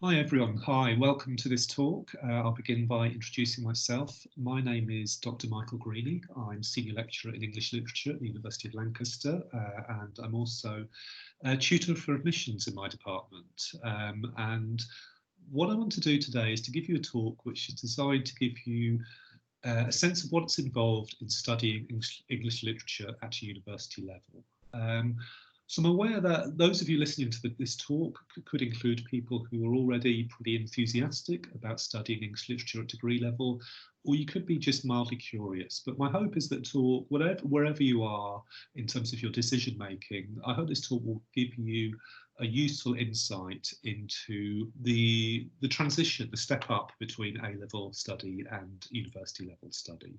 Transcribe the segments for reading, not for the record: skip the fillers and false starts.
Hi everyone, hi, welcome to this talk. I'll begin by introducing myself. My name is Dr. Michael Greaney. I'm Senior Lecturer in English Literature at the University of Lancaster, and I'm also a tutor for admissions in my department. And what I want to do today is to give you a talk which is designed to give you a sense of what's involved in studying English literature at a university level. Um, so I'm aware that those of you listening to this talk could include people who are already pretty enthusiastic about studying English literature at degree level, or you could be just mildly curious. But my hope is that talk, wherever you are in terms of your decision making, I hope this talk will give you a useful insight into the transition, the step up between A-level study and university level study.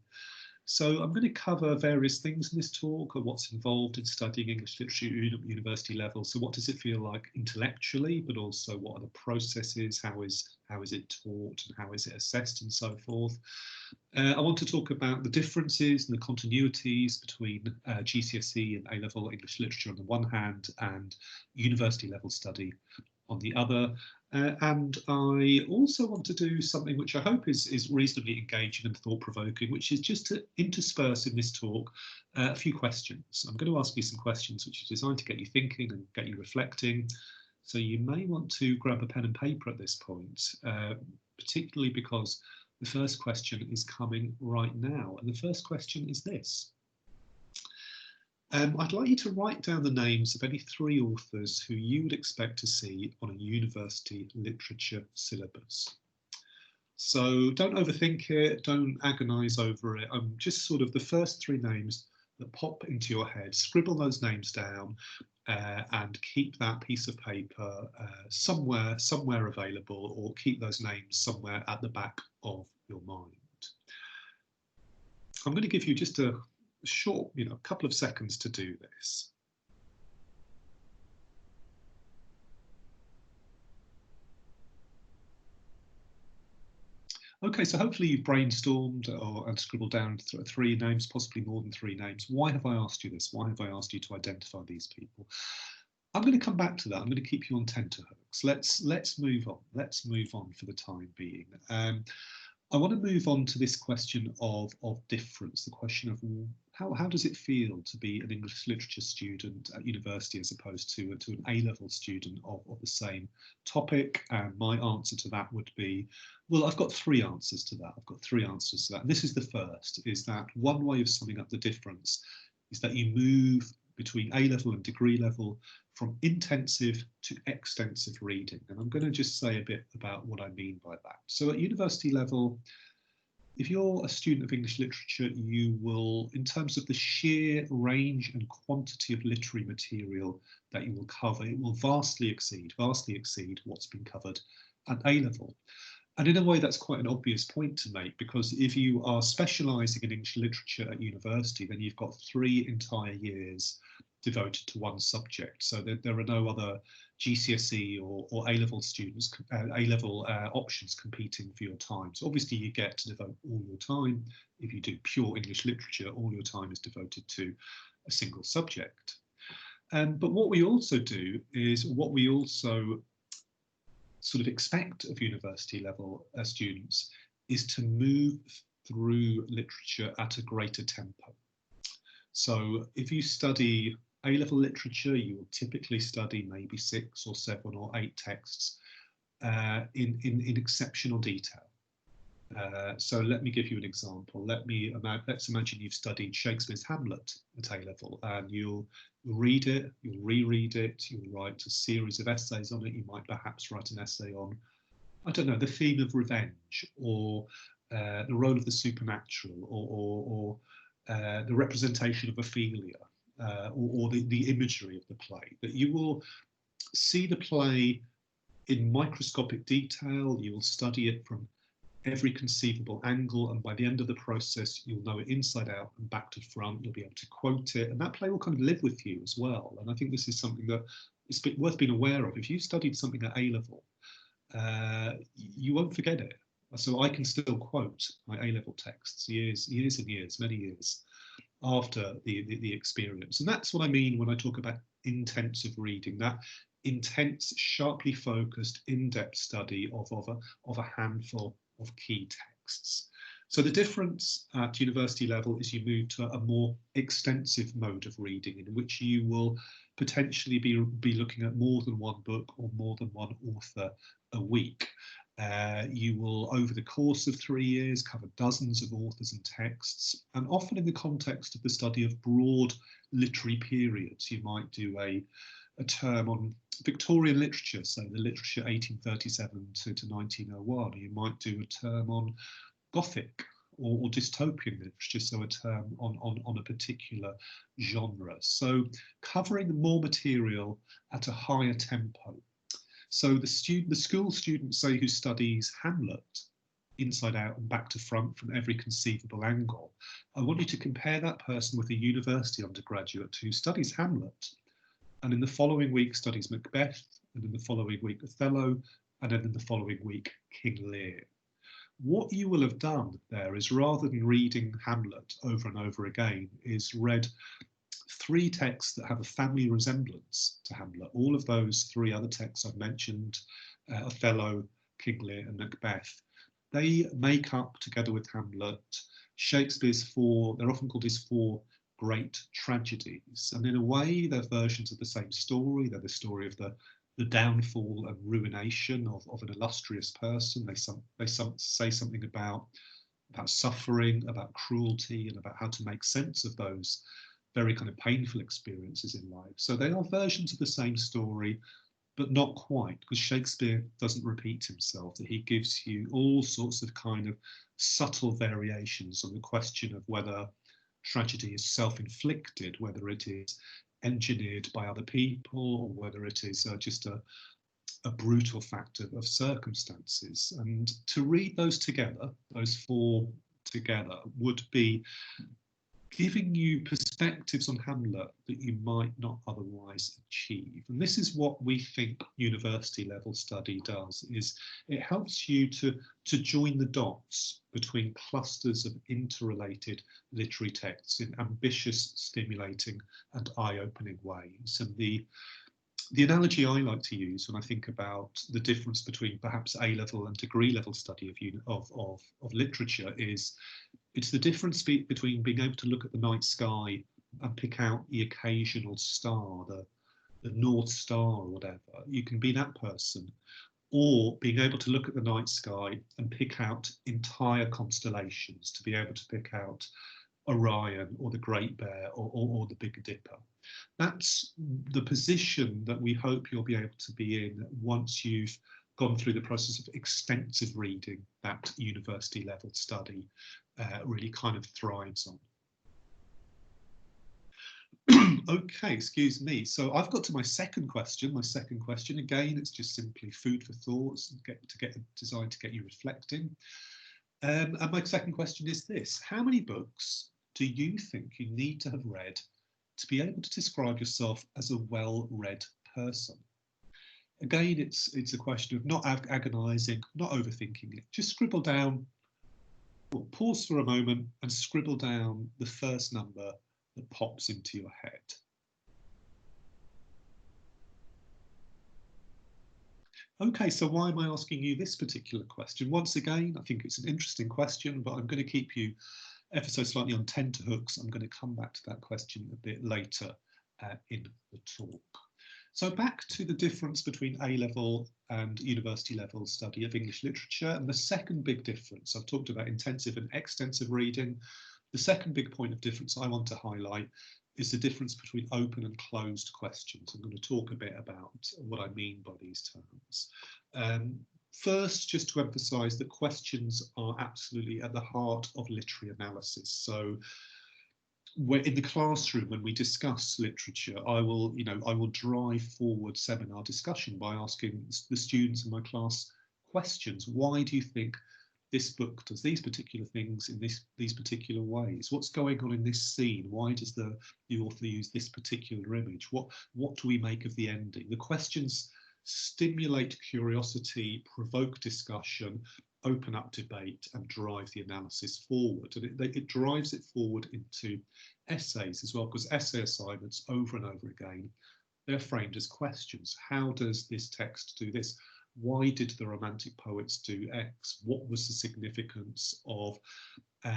So I'm going to cover various things in this talk of what's involved in studying English literature at university level. So what does it feel like intellectually, but also what are the processes, how is it taught and how is it assessed and so forth. I want to talk about the differences and the continuities between GCSE and A-level English literature on the one hand and university level study on the other. And I also want to do something which I hope is reasonably engaging and thought-provoking, which is just to intersperse in this talk a few questions. I'm going to ask you some questions which are designed to get you thinking and get you reflecting. So you may want to grab a pen and paper at this point, particularly because the first question is coming right now. And the first question is this. I'd like you to write down the names of any three authors who you would expect to see on a university literature syllabus. So don't overthink it, don't agonise over it. Just sort of the first three names that pop into your head, scribble those names down and keep that piece of paper somewhere available, or keep those names somewhere at the back of your mind. I'm going to give you just a short, couple of seconds to do this. Okay, so hopefully you've brainstormed and scribbled down three names, possibly more than three names. Why have I asked you this? Why have I asked you to identify these people? I'm going to come back to that. I'm going to keep you on tenterhooks. Let's move on. Let's move on for the time being. I want to move on to this question of difference, the question of how does it feel to be an English literature student at university as opposed to an A-level student of the same topic? And my answer to that would be, well, I've got three answers to that. I've got three answers to that. And this is the first, is that one way of summing up the difference is that you move between A-level and degree level from intensive to extensive reading. And I'm going to just say a bit about what I mean by that. So at university level, if you're a student of English literature, you will, in terms of the sheer range and quantity of literary material that you will cover, it will vastly exceed what's been covered at A-level. And in a way, that's quite an obvious point to make, because if you are specialising in English literature at university, then you've got 3 entire years devoted to one subject. So there are no other GCSE or A-level students, A-level options competing for your time. So obviously you get to devote all your time. If you do pure English literature, all your time is devoted to a single subject. But what we also do is, what we also sort of expect of university level students is to move through literature at a greater tempo. So if you study A-level literature, you will typically study maybe 6 or 7 or 8 texts in exceptional detail. So let me give you an example. Let's imagine you've studied Shakespeare's Hamlet at A-level, and you'll read it, you'll reread it, you'll write a series of essays on it. You might perhaps write an essay on, I don't know, the theme of revenge, or the role of the supernatural, or the representation of Ophelia, or the imagery of the play. That you will see the play in microscopic detail, you will study it from every conceivable angle, and by the end of the process you'll know it inside out and back to front. You'll be able to quote it, and that play will kind of live with you as well. And I think this is something that is worth being aware of. If you studied something at A-level, you won't forget it. So I can still quote my A-level texts years and years, many years after the experience. And that's what I mean when I talk about intensive reading, that intense, sharply focused, in-depth study of a handful of key texts. So the difference at university level is you move to a more extensive mode of reading in which you will potentially be looking at more than one book or more than one author a week. You will, over the course of 3 years, cover dozens of authors and texts, and often in the context of the study of broad literary periods. You might do a term on Victorian literature, so the literature 1837 to 1901. You might do a term on Gothic or dystopian literature, so a term on a particular genre. So covering more material at a higher tempo. So the school student, say, who studies Hamlet inside out and back to front from every conceivable angle, I want you to compare that person with a university undergraduate who studies Hamlet and in the following week studies Macbeth, and in the following week Othello, and then in the following week King Lear. What you will have done there is, rather than reading Hamlet over and over again, is read 3 texts that have a family resemblance to Hamlet. All of those 3 other texts I've mentioned, Othello, King Lear and Macbeth, they make up, together with Hamlet, Shakespeare's 4, they're often called his 4 great tragedies. And in a way, they're versions of the same story. They're the story of the downfall and ruination of an illustrious person. They say something about suffering, about cruelty, and about how to make sense of those very kind of painful experiences in life. So they are versions of the same story, but not quite, because Shakespeare doesn't repeat himself, that he gives you all sorts of kind of subtle variations on the question of whether tragedy is self-inflicted, whether it is engineered by other people, or whether it is just a brutal fact of circumstances. And to read those together, those 4 together, would be giving you perspectives on Hamlet that you might not otherwise achieve. And this is what we think university level study does, is it helps you to join the dots between clusters of interrelated literary texts in ambitious, stimulating and eye-opening ways. And the analogy I like to use when I think about the difference between perhaps A-level and degree level study of literature is, it's the difference between being able to look at the night sky and pick out the occasional star, the North Star or whatever. You can be that person, or being able to look at the night sky and pick out entire constellations, to be able to pick out Orion or the Great Bear or the Big Dipper. That's the position that we hope you'll be able to be in once you've gone through the process of extensive reading that university level study really kind of thrives on. Okay, excuse me. So I've got to my second question. My second question, again, it's just simply food for thoughts, designed to get you reflecting. And my second question is this: how many books do you think you need to have read to be able to describe yourself as a well-read person? Again, it's a question of not agonizing, not overthinking it. Just scribble down, or pause for a moment and scribble down the first number that pops into your head. Okay, so why am I asking you this particular question? Once again, I think it's an interesting question, but I'm going to keep you ever so slightly on tenterhooks. I'm going to come back to that question a bit later in the talk. So back to the difference between A-level and university level study of English literature. And the second big difference, I've talked about intensive and extensive reading. The second big point of difference I want to highlight is the difference between open and closed questions. I'm going to talk a bit about what I mean by these terms. First, just to emphasize that questions are absolutely at the heart of literary analysis. So in the classroom, when we discuss literature, I will drive forward seminar discussion by asking the students in my class questions. Why do you think this book does these particular things in these particular ways? What's going on in this scene? Why does the author use this particular image? What do we make of the ending? The questions stimulate curiosity, provoke discussion, open up debate and drive the analysis forward. And it drives it forward into essays as well, because essay assignments over and over again they're framed as questions. How does this text do this? Why did the Romantic poets do X? What was the significance of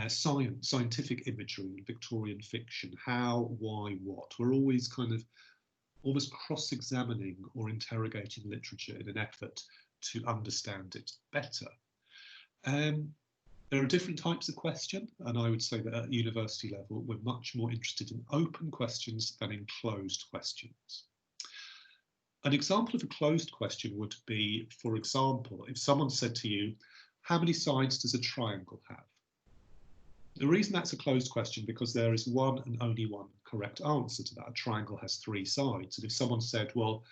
scientific imagery in Victorian fiction? How, why, what? We're always kind of almost cross-examining or interrogating literature in an effort to understand it better. There are different types of question, and I would say that at university level, we're much more interested in open questions than in closed questions. An example of a closed question would be, for example, if someone said to you, how many sides does a triangle have? The reason that's a closed question because there is one and only one correct answer to that. A triangle has 3 sides. And if someone said, well,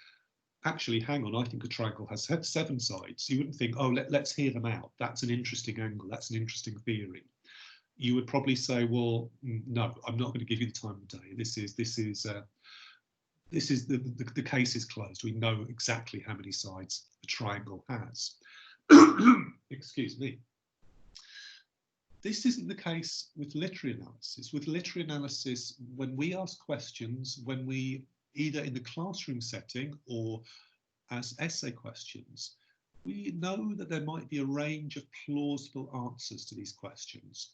actually, hang on, I think a triangle has 7 sides, you wouldn't think, oh, let's hear them out. That's an interesting angle. That's an interesting theory. You would probably say, well, no, I'm not going to give you the time of day. The case is closed. We know exactly how many sides a triangle has. Excuse me. This isn't the case with literary analysis. With literary analysis, when we ask questions, when we either in the classroom setting or as essay questions, we know that there might be a range of plausible answers to these questions.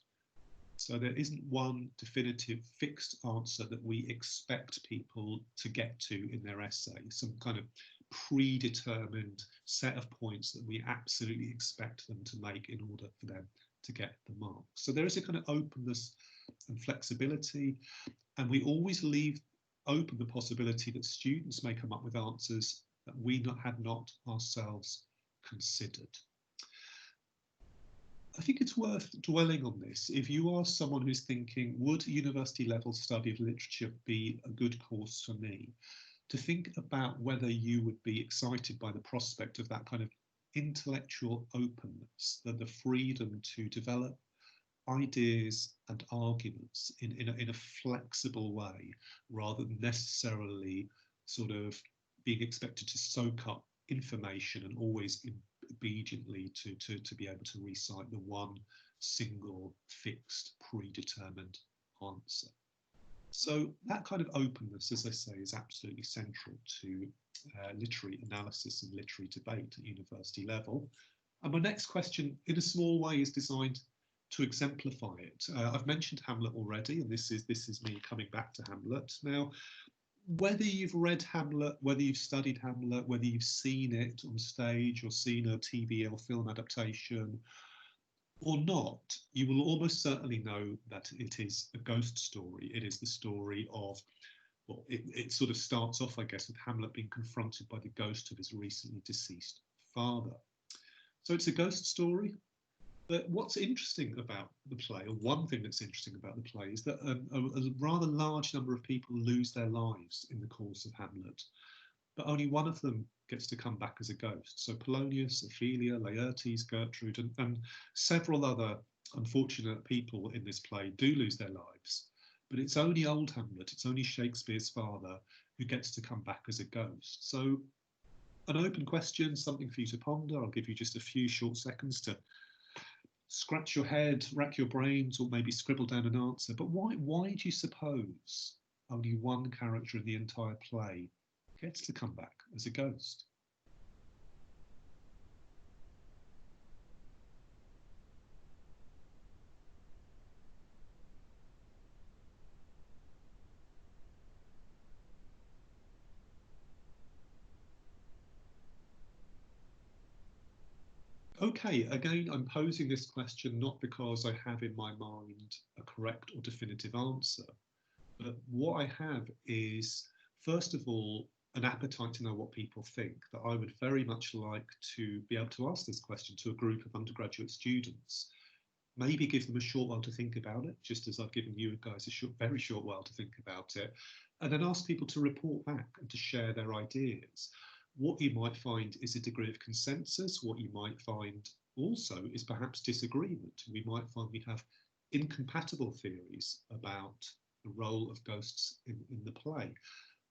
So there isn't one definitive fixed answer that we expect people to get to in their essay, some kind of predetermined set of points that we absolutely expect them to make in order for them to get the mark. So there is a kind of openness and flexibility, and we always leave open the possibility that students may come up with answers that we had not ourselves considered. I think it's worth dwelling on this. If you are someone who's thinking, would university level study of literature be a good course for me? To think about whether you would be excited by the prospect of that kind of intellectual openness, that the freedom to develop ideas and arguments in a flexible way, rather than necessarily sort of being expected to soak up information and always obediently to be able to recite the one single fixed predetermined answer. So that kind of openness, as I say, is absolutely central to literary analysis and literary debate at university level. And my next question, in a small way, is designed to exemplify it. I've mentioned Hamlet already, and this is me coming back to Hamlet. Now, whether you've read Hamlet, whether you've studied Hamlet, whether you've seen it on stage or seen a TV or film adaptation or not, you will almost certainly know that it is a ghost story. It is the story of, well, it sort of starts off, I guess, with Hamlet being confronted by the ghost of his recently deceased father. So it's a ghost story. But what's interesting about the play, or one thing that's interesting about the play, is that a rather large number of people lose their lives in the course of Hamlet, but only one of them gets to come back as a ghost. So Polonius, Ophelia, Laertes, Gertrude, and several other unfortunate people in this play do lose their lives. But it's only old Hamlet, it's only Shakespeare's father who gets to come back as a ghost. So an open question, something for you to ponder. I'll give you just a few short seconds to scratch your head, rack your brains, or maybe scribble down an answer. But why do you suppose only one character in the entire play gets to come back as a ghost? Okay, again, I'm posing this question not because I have in my mind a correct or definitive answer, but what I have is, first of all, an appetite to know what people think, that I would very much like to be able to ask this question to a group of undergraduate students, maybe give them a short while to think about it, just as I've given you guys a very short while to think about it, and then ask people to report back and to share their ideas. What you might find is a degree of consensus. What you might find also is perhaps disagreement. We might find we have incompatible theories about the role of ghosts in the play.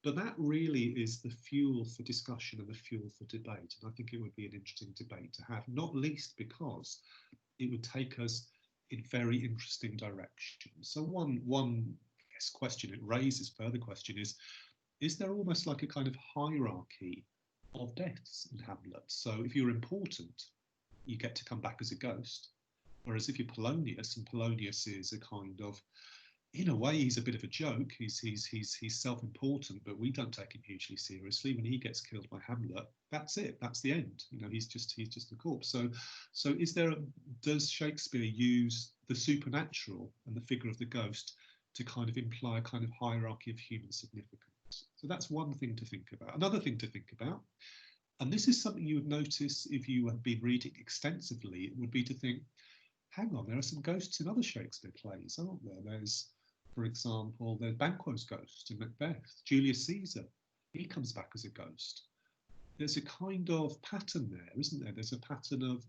But that really is the fuel for discussion and the fuel for debate. And I think it would be an interesting debate to have, not least because it would take us in very interesting directions. So one I guess question it raises, further question, is is there almost like a kind of hierarchy of deaths in Hamlet? So if you're important, you get to come back as a ghost. Whereas if you're Polonius, and Polonius is a kind of, in a way, he's a bit of a joke. He's self-important, but we don't take him hugely seriously. When he gets killed by Hamlet, that's it. That's the end. You know, he's just a corpse. So does Shakespeare use the supernatural and the figure of the ghost to kind of imply a kind of hierarchy of human significance? So that's one thing to think about. Another thing to think about, and this is something you would notice if you have been reading extensively, it would be to think, hang on, there are some ghosts in other Shakespeare plays, aren't there? There's, for example, there's Banquo's ghost in Macbeth. Julius Caesar, he comes back as a ghost. There's a kind of pattern there, isn't there? There's a pattern of,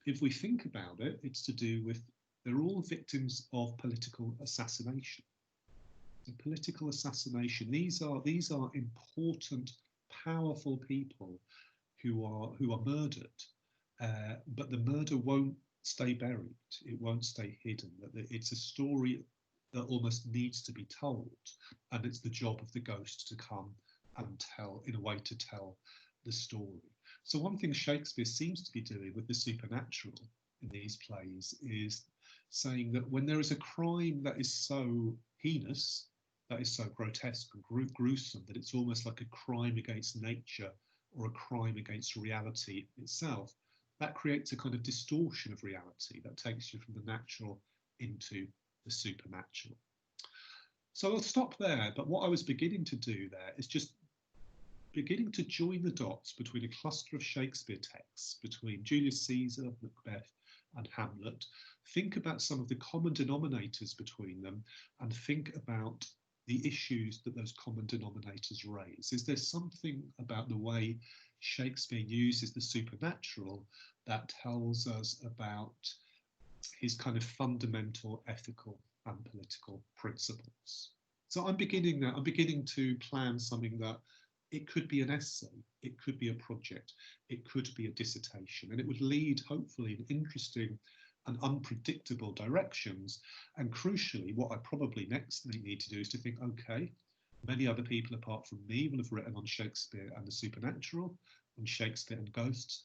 if we think about it, it's to do with, they're all victims of political assassination. The political assassination, these are important, powerful people who are murdered, but the murder won't stay buried. It won't stay hidden. It's a story that almost needs to be told, and it's the job of the ghost to come and tell, in a way, to tell the story. So one thing Shakespeare seems to be doing with the supernatural in these plays is saying that when there is a crime that is so heinous, that is so grotesque and gruesome, that it's almost like a crime against nature or a crime against reality itself, that creates a kind of distortion of reality that takes you from the natural into the supernatural. So I'll stop there, but what I was beginning to do there is just beginning to join the dots between a cluster of Shakespeare texts, between Julius Caesar, Macbeth, and Hamlet. Think about some of the common denominators between them, and think about the issues that those common denominators raise. Is there something about the way Shakespeare uses the supernatural that tells us about his kind of fundamental ethical and political principles? So I'm beginning to plan something that it could be an essay, it could be a project, it could be a dissertation, and it would lead hopefully in interesting and unpredictable directions. And crucially, what I probably next need to do is to think, okay, many other people apart from me will have written on Shakespeare and the supernatural, on Shakespeare and ghosts,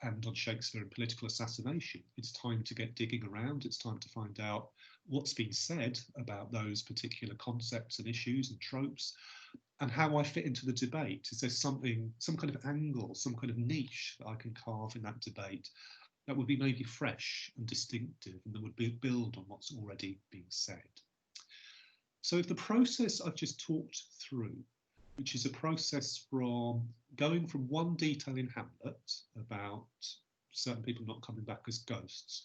and on Shakespeare and political assassination. It's time to get digging around. It's time to find out what's been said about those particular concepts and issues and tropes, and how I fit into the debate. Is there something, some kind of angle, some kind of niche that I can carve in that debate that would be maybe fresh and distinctive, and that would build on what's already being said? So if the process I've just talked through, which is a process from going from one detail in Hamlet about certain people not coming back as ghosts,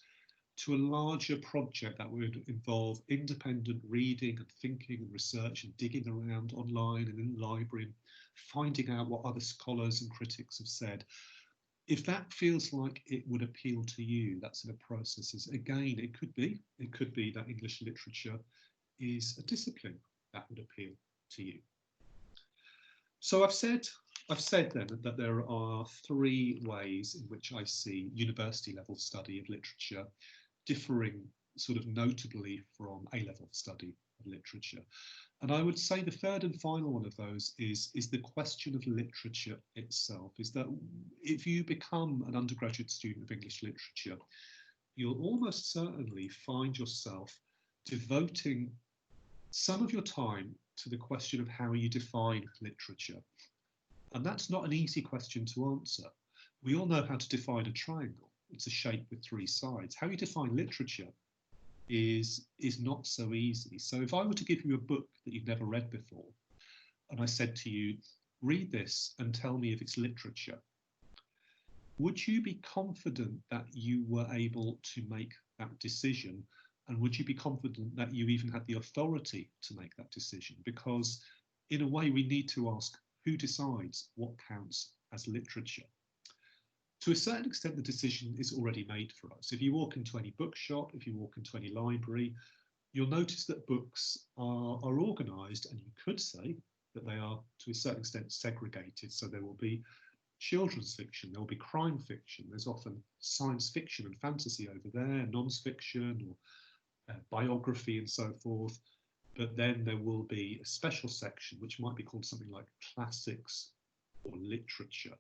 to a larger project that would involve independent reading and thinking and research and digging around online and in the library and finding out what other scholars and critics have said. If that feels like it would appeal to you, that sort of processes, again, it could be that English literature is a discipline that would appeal to you. So I've said then that there are three ways in which I see university level study of literature differing sort of notably from A-level study of literature. And I would say the third and final one of those is the question of literature itself. Is that if you become an undergraduate student of English literature, you'll almost certainly find yourself devoting some of your time to the question of how you define literature. And that's not an easy question to answer. We all know how to define a triangle. It's a shape with three sides. How you define literature is not so easy. So if I were to give you a book that you've never read before, and I said to you, read this and tell me if it's literature, would you be confident that you were able to make that decision? And would you be confident that you even had the authority to make that decision? Because in a way, we need to ask, who decides what counts as literature? To a certain extent, the decision is already made for us. If you walk into any bookshop, if you walk into any library, you'll notice that books are organised, and you could say that they are, to a certain extent, segregated. So there will be children's fiction, there will be crime fiction, there's often science fiction and fantasy over there, non-fiction or biography and so forth. but then there will be a special section which might be called something like classics or literature.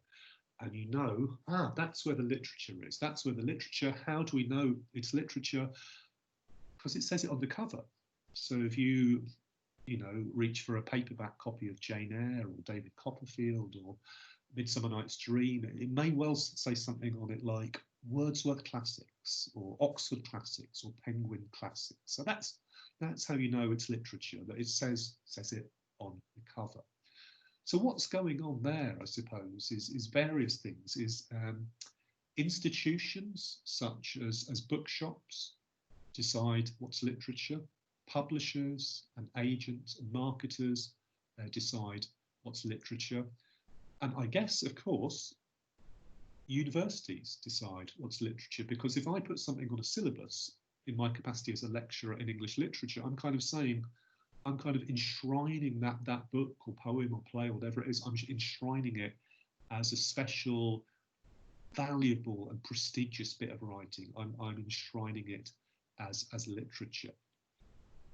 And you know, that's where the literature is. That's where the literature, how do we know it's literature? Because it says it on the cover. So if you know, reach for a paperback copy of Jane Eyre or David Copperfield or Midsummer Night's Dream, it may well say something on it like Wordsworth Classics or Oxford Classics or Penguin Classics. So that's how you know it's literature, that it says it on the cover. So what's going on there, I suppose, is various things. Institutions such as bookshops decide what's literature. Publishers and agents and marketers decide what's literature. And I guess, of course, universities decide what's literature, because if I put something on a syllabus in my capacity as a lecturer in English literature, I'm kind of saying, I'm kind of enshrining that book or poem or play or whatever it is, I'm enshrining it as a special, valuable and prestigious bit of writing. I'm enshrining it as literature.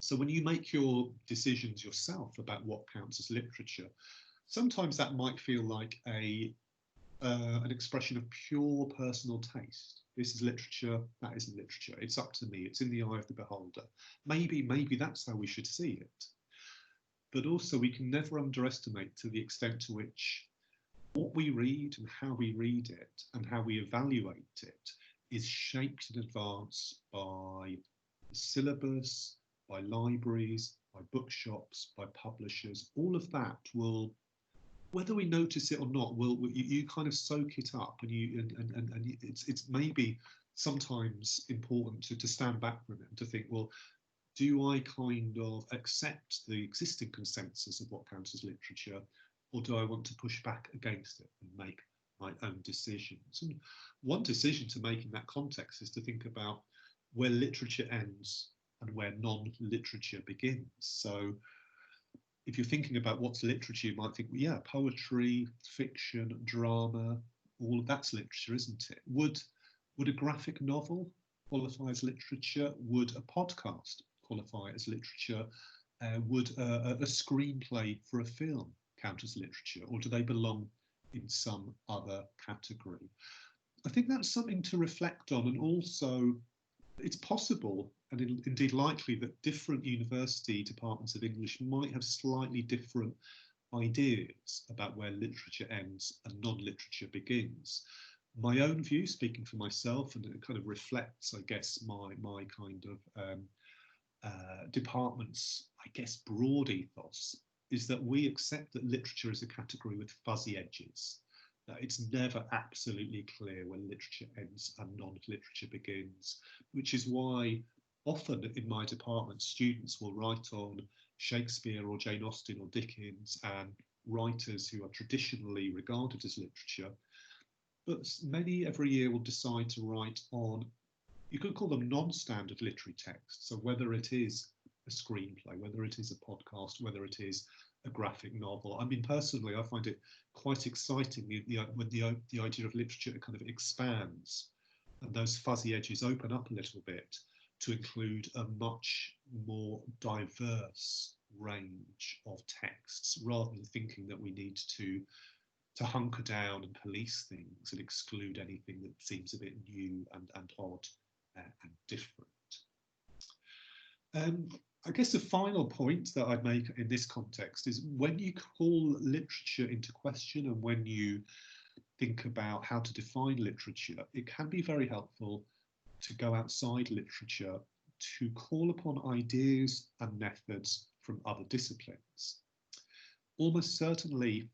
So when you make your decisions yourself about what counts as literature, sometimes that might feel like an expression of pure personal taste. This is literature, that isn't literature. It's up to me, it's in the eye of the beholder. Maybe that's how we should see it. But also we can never underestimate to the extent to which what we read and how we read it and how we evaluate it is shaped in advance by the syllabus, by libraries, by bookshops, by publishers. All of that will, whether we notice it or not, you kind of soak it up, and it's maybe sometimes important to stand back from it and to think, well, do I kind of accept the existing consensus of what counts as literature, or do I want to push back against it and make my own decisions? And one decision to make in that context is to think about where literature ends and where non-literature begins. So if you're thinking about what's literature, you might think, well, yeah, poetry, fiction, drama, all of that's literature, isn't it? Would a graphic novel qualify as literature? Would a podcast qualify as literature? Would a screenplay for a film count as literature, or do they belong in some other category? I think that's something to reflect on, and also it's possible and indeed likely that different university departments of English might have slightly different ideas about where literature ends and non-literature begins. My own view, speaking for myself, and it kind of reflects, I guess, my kind of department's, I guess, broad ethos, is that we accept that literature is a category with fuzzy edges. It's never absolutely clear when literature ends and non-literature begins, which is why often in my department, students will write on Shakespeare or Jane Austen or Dickens and writers who are traditionally regarded as literature, but many every year will decide to write on, you could call them non-standard literary texts. So whether it is a screenplay, whether it is a podcast, whether it is a graphic novel. I mean, personally, I find it quite exciting when the idea of literature kind of expands and those fuzzy edges open up a little bit to include a much more diverse range of texts, rather than thinking that we need to hunker down and police things and exclude anything that seems a bit new and odd and different. I guess the final point that I'd make in this context is when you call literature into question and when you think about how to define literature, it can be very helpful to go outside literature to call upon ideas and methods from other disciplines. Almost certainly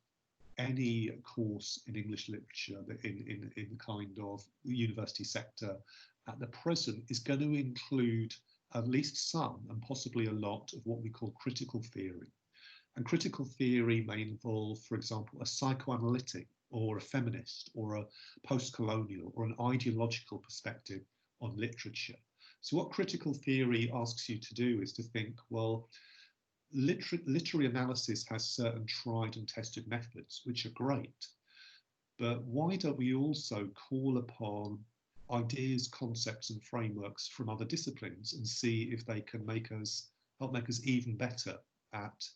any course in English literature in the kind of university sector at the present is going to include at least some, and possibly a lot, of what we call critical theory. And critical theory may involve, for example, a psychoanalytic or a feminist or a post-colonial or an ideological perspective on literature. So what critical theory asks you to do is to think, well, literary analysis has certain tried and tested methods, which are great, but why don't we also call upon ideas, concepts and frameworks from other disciplines and see if they can make us help make us even better at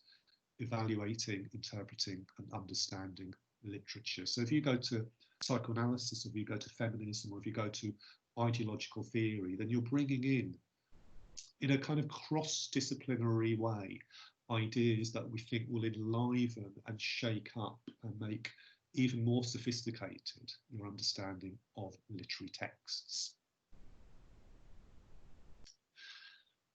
evaluating, interpreting, and understanding literature. So if you go to psychoanalysis, or if you go to feminism, or if you go to ideological theory, then you're bringing in a kind of cross-disciplinary way, ideas that we think will enliven and shake up and make even more sophisticated your understanding of literary texts.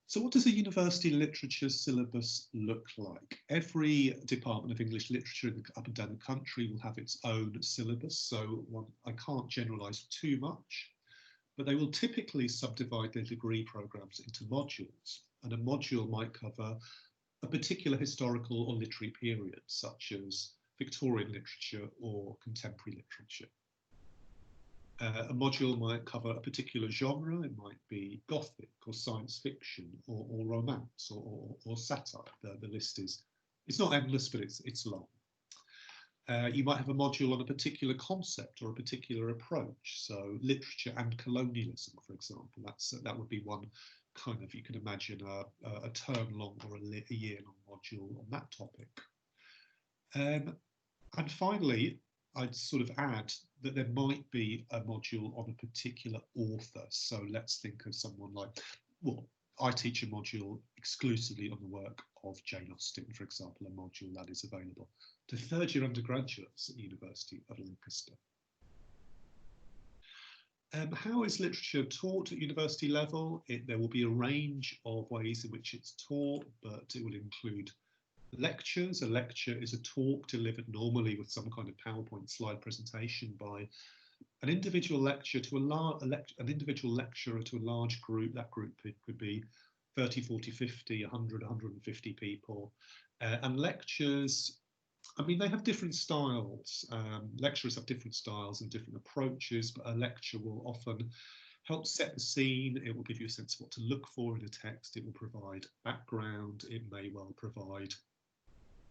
So what does a university literature syllabus look like? Every department of English literature up and down the country will have its own syllabus, so I can't generalise too much, but they will typically subdivide their degree programmes into modules, and a module might cover a particular historical or literary period, such as Victorian literature or contemporary literature. A module might cover a particular genre. It might be Gothic or science fiction or romance or satire. The list is, it's not endless, but it's long. You might have a module on a particular concept or a particular approach. So literature and colonialism, for example, that would be one kind of, you can imagine a term long or a year long module on that topic. And finally, I'd sort of add that there might be a module on a particular author. So let's think of someone like, well, I teach a module exclusively on the work of Jane Austen, for example, a module that is available to third-year undergraduates at the University of Lancaster. How is literature taught at university level? There will be a range of ways in which it's taught, but it will include lectures. A lecture is a talk delivered normally with some kind of PowerPoint slide presentation by an individual lecturer to an individual lecturer to a large group. That group could be 30, 40, 50, 100, 150 people. And lectures, I mean, they have different styles. Lecturers have different styles and different approaches, but a lecture will often help set the scene. It will give you a sense of what to look for in a text. It will provide background. It may well provide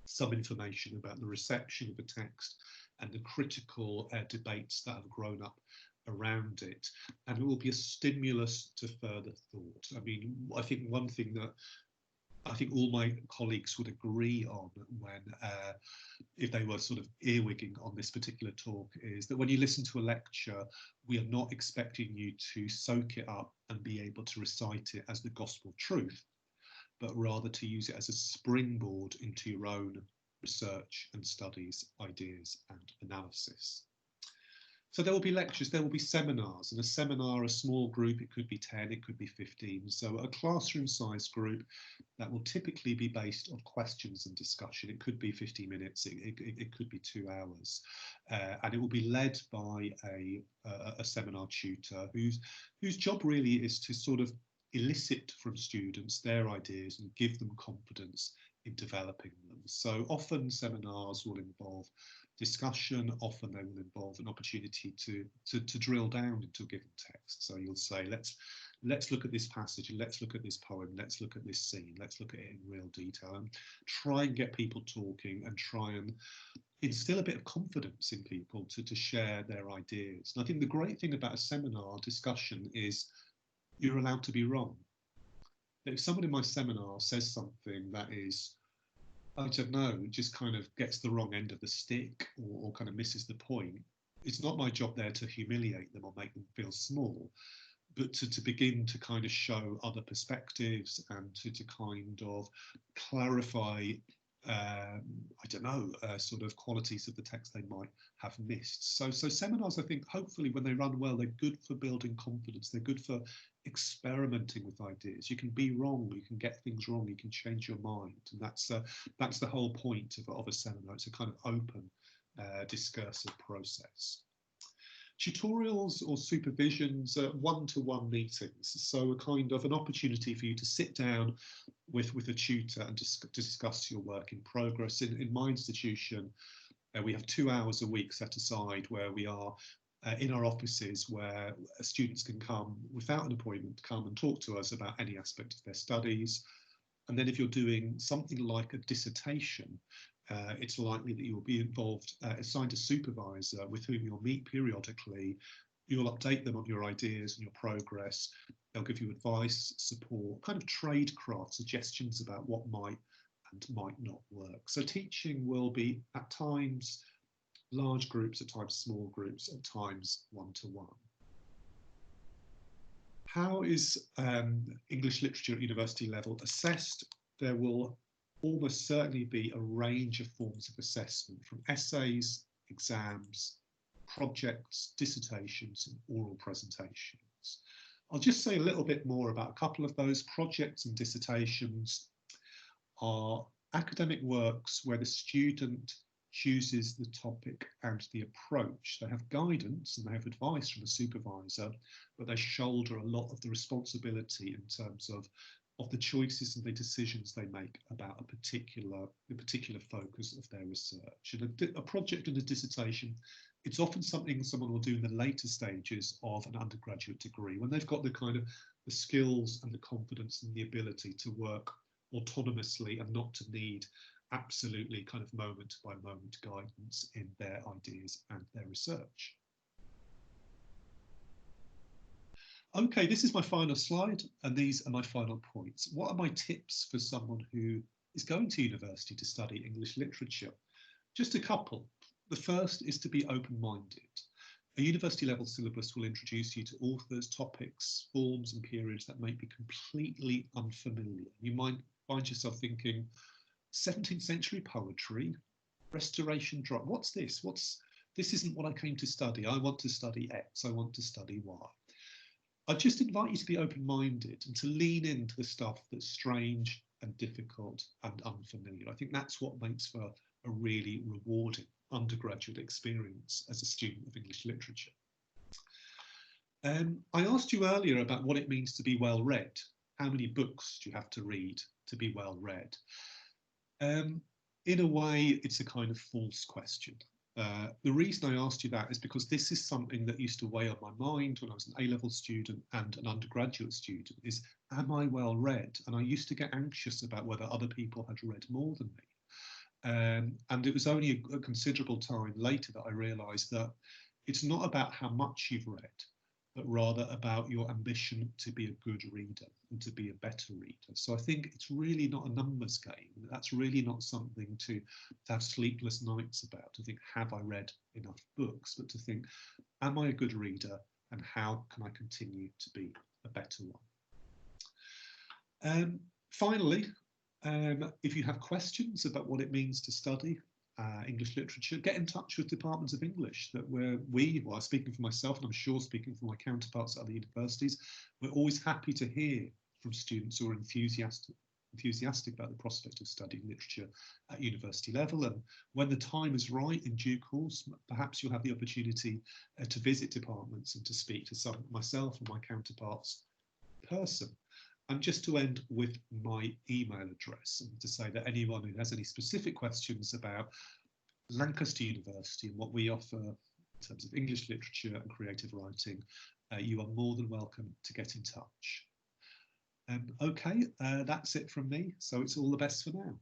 some information about the reception of a text and the critical debates that have grown up around it. And it will be a stimulus to further thought. I mean, I think one thing that I think all my colleagues would agree on when, if they were sort of earwigging on this particular talk, is that when you listen to a lecture, we are not expecting you to soak it up and be able to recite it as the gospel truth, but rather to use it as a springboard into your own research and studies, ideas and analysis. So there will be lectures, there will be seminars. In a seminar, a small group, it could be 10, it could be 15. So a classroom-sized group that will typically be based on questions and discussion. It could be 50 minutes, it could be 2 hours. And it will be led by a seminar tutor whose job really is to sort of elicit from students their ideas and give them confidence in developing them. So often seminars will involve discussion, often they will involve an opportunity to drill down into a given text. So you'll say, let's look at this passage, and let's look at this poem, let's look at this scene, let's look at it in real detail, and try and get people talking and try and instill a bit of confidence in people to share their ideas. And I think the great thing about a seminar discussion is you're allowed to be wrong. If someone in my seminar says something that is, I don't know, just kind of gets the wrong end of the stick or kind of misses the point, it's not my job there to humiliate them or make them feel small, but to begin to kind of show other perspectives and to kind of clarify, I don't know, sort of qualities of the text they might have missed. So seminars, I think, hopefully when they run well, they're good for building confidence. They're good for experimenting with ideas. You can be wrong, you can get things wrong, you can change your mind. And that's the whole point of a seminar. It's a kind of open discursive process. Tutorials or supervisions are one-to-one meetings, so a kind of an opportunity for you to sit down with a tutor and discuss your work in progress. In my institution, we have 2 hours a week set aside where we are in our offices, where students can come without an appointment, come and talk to us about any aspect of their studies. And then if you're doing something like a dissertation, it's likely that you'll be involved, assigned a supervisor with whom you'll meet periodically You'll update them on your ideas and your progress. They'll give you advice, support, kind of tradecraft suggestions about what might and might not work. So teaching will be at times large groups, at times small groups, at times one-to-one. How is English literature at university level assessed? There will almost certainly be a range of forms of assessment, from essays, exams, projects, dissertations, and oral presentations. I'll just say a little bit more about a couple of those. Projects and dissertations are academic works where the student chooses the topic and the approach. They have guidance and they have advice from a supervisor, but they shoulder a lot of the responsibility in terms of the choices and the decisions they make about the particular focus of their research. And a project and a dissertation, it's often something someone will do in the later stages of an undergraduate degree, when they've got the kind of the skills and the confidence and the ability to work autonomously and not to need absolutely kind of moment by moment guidance in their ideas and their research. Okay, this is my final slide, and these are my final points. What are my tips for someone who is going to university to study English literature? Just a couple. The first is to be open-minded. A university level syllabus will introduce you to authors, topics, forms and periods that may be completely unfamiliar. You might find yourself thinking, 17th century poetry, restoration drama, what's this? This isn't what I came to study. I want to study X, I want to study Y. I just invite you to be open-minded and to lean into the stuff that's strange and difficult and unfamiliar. I think that's what makes for a really rewarding undergraduate experience as a student of English literature. I asked you earlier about what it means to be well read. How many books do you have to read to be well read? In a way, it's a kind of false question. The reason I asked you that is because this is something that used to weigh on my mind when I was an A-level student and an undergraduate student, is, am I well read? And I used to get anxious about whether other people had read more than me. And it was only a considerable time later that I realised that it's not about how much you've read, but rather about your ambition to be a good reader and to be a better reader. So I think it's really not a numbers game. That's really not something to have sleepless nights about, to think, have I read enough books, but to think, am I a good reader and how can I continue to be a better one? Finally, if you have questions about what it means to study English literature, get in touch with departments of English that well, speaking for myself, and I'm sure speaking for my counterparts at other universities, we're always happy to hear from students who are enthusiastic about the prospect of studying literature at university level. And when the time is right, in due course, perhaps you'll have the opportunity to visit departments and to speak to myself and my counterparts in person. And just to end with my email address, and to say that anyone who has any specific questions about Lancaster University and what we offer in terms of English literature and creative writing, you are more than welcome to get in touch. Okay, that's it from me. So it's all the best for now.